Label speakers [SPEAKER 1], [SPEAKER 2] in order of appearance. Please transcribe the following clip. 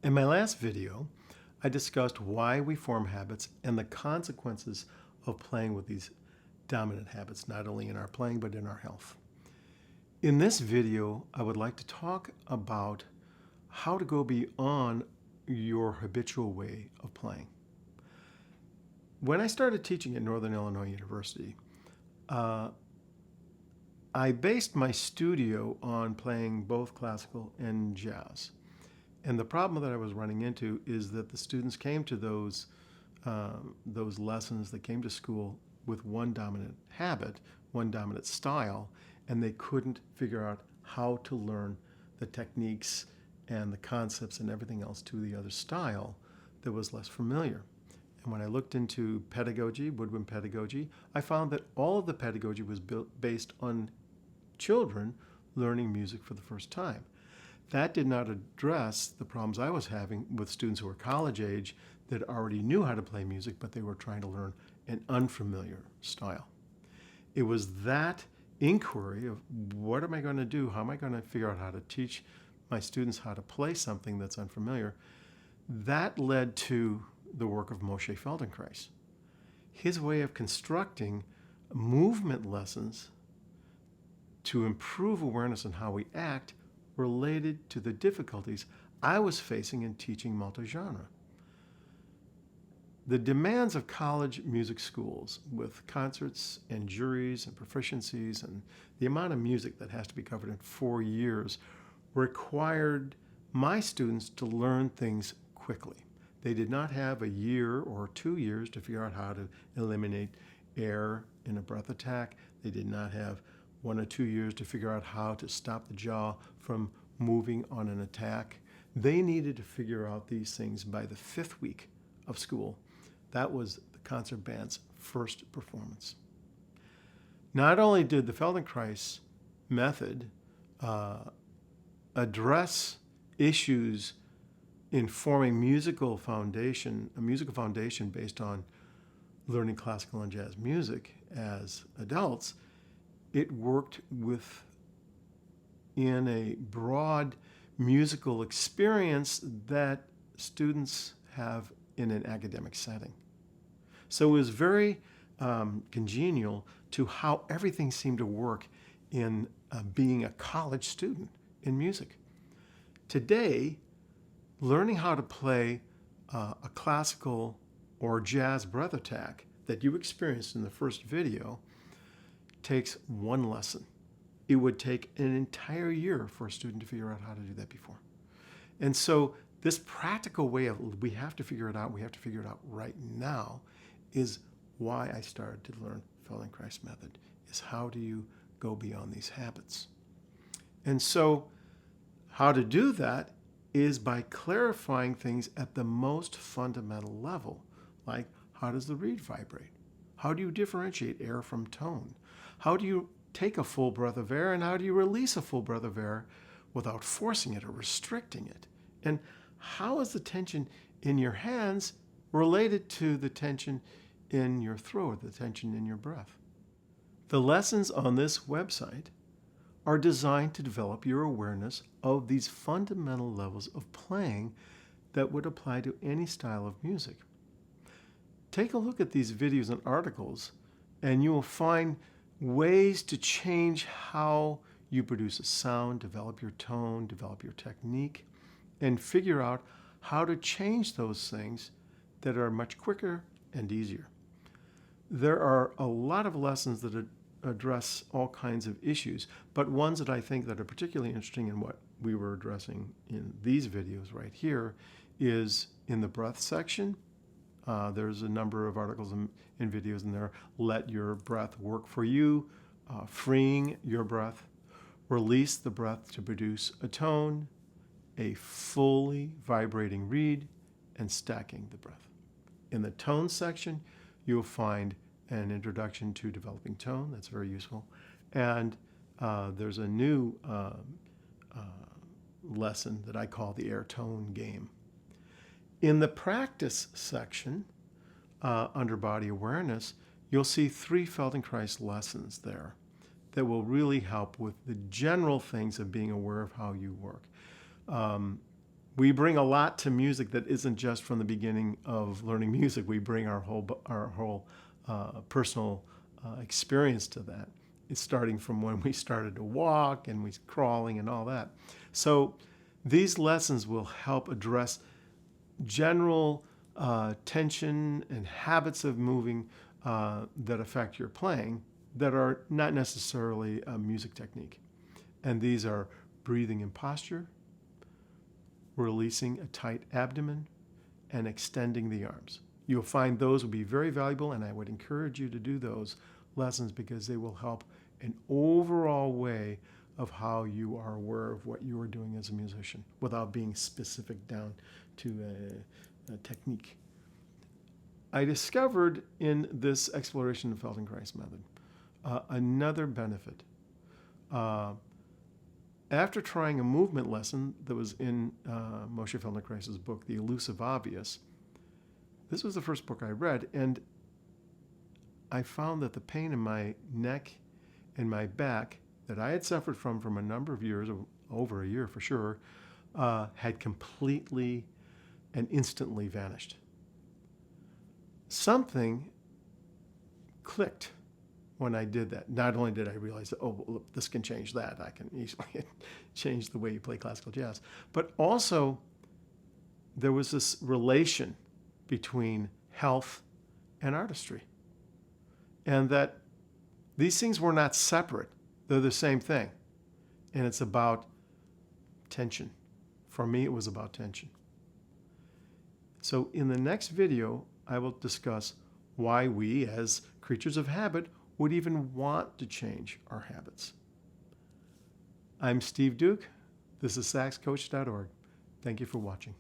[SPEAKER 1] In my last video, I discussed why we form habits and the consequences of playing with these dominant habits, not only in our playing, but in our health. In this video, I would like to talk about how to go beyond your habitual way of playing. When I started teaching at Northern Illinois University, I based my studio on playing both classical and jazz. And the problem that I was running into is that the students came to those lessons, they came to school with one dominant habit, one dominant style, and they couldn't figure out how to learn the techniques and the concepts and everything else to the other style that was less familiar. And when I looked into pedagogy, woodwind pedagogy, I found that all of the pedagogy was based on children learning music for the first time. That did not address the problems I was having with students who were college age that already knew how to play music, but they were trying to learn an unfamiliar style. It was that inquiry of what am I going to do? How am I going to figure out how to teach my students how to play something that's unfamiliar? That led to the work of Moshé Feldenkrais. His way of constructing movement lessons to improve awareness on how we act related to the difficulties I was facing in teaching multi-genre. The demands of college music schools with concerts and juries and proficiencies and the amount of music that has to be covered in 4 years required my students to learn things quickly. They did not have a year or 2 years to figure out how to eliminate air in a breath attack. They did not have 1 or 2 years to figure out how to stop the jaw from moving on an attack. They needed to figure out these things by the 5th week of school. That was the concert band's first performance. Not only did the Feldenkrais method address issues in forming a musical foundation based on learning classical and jazz music as adults, it worked in a broad musical experience that students have in an academic setting. So it was very congenial to how everything seemed to work in being a college student in music. Today, learning how to play a classical or jazz breath attack that you experienced in the first video takes one lesson. It would take an entire year for a student to figure out how to do that before. And so this practical way of we have to figure it out right now is why I started to learn Feldenkrais method, is how do you go beyond these habits? And so how to do that is by clarifying things at the most fundamental level, like how does the reed vibrate? How do you differentiate air from tone? How do you take a full breath of air and how do you release a full breath of air without forcing it or restricting it? And how is the tension in your hands related to the tension in your throat, the tension in your breath? The lessons on this website are designed to develop your awareness of these fundamental levels of playing that would apply to any style of music. Take a look at these videos and articles, and you will find ways to change how you produce a sound, develop your tone, develop your technique, and figure out how to change those things that are much quicker and easier. There are a lot of lessons that address all kinds of issues, but ones that I think that are particularly interesting in what we were addressing in these videos right here is in the breath section. There's a number of articles and videos in there. Let your breath work for you, freeing your breath, release the breath to produce a tone, a fully vibrating reed, and stacking the breath. In the tone section, you'll find an introduction to developing tone. That's very useful. And there's a new lesson that I call the air tone game. In the practice section, under body awareness, you'll see 3 Feldenkrais lessons there that will really help with the general things of being aware of how you work. We bring a lot to music that isn't just from the beginning of learning music. We bring our whole personal experience to that. It's starting from when we started to walk and we crawling and all that. So these lessons will help address general tension and habits of moving that affect your playing that are not necessarily a music technique. And these are breathing in posture, releasing a tight abdomen, and extending the arms. You'll find those will be very valuable, and I would encourage you to do those lessons because they will help an overall way of how you are aware of what you are doing as a musician without being specific down to a technique. I discovered in this exploration of Feldenkrais method another benefit. After trying a movement lesson that was in Moshé Feldenkrais' book, The Elusive Obvious, this was the first book I read, and I found that the pain in my neck and my back that I had suffered from a number of years, over a year for sure, had completely and instantly vanished. Something clicked when I did that. Not only did I realize that, oh, look, this can change that. I can easily change the way you play classical jazz. But also, there was this relation between health and artistry. And that these things were not separate. They're the same thing. And it's about tension. For me, it was about tension. So in the next video, I will discuss why we, as creatures of habit, would even want to change our habits. I'm Steve Duke. This is saxcoach.org. Thank you for watching.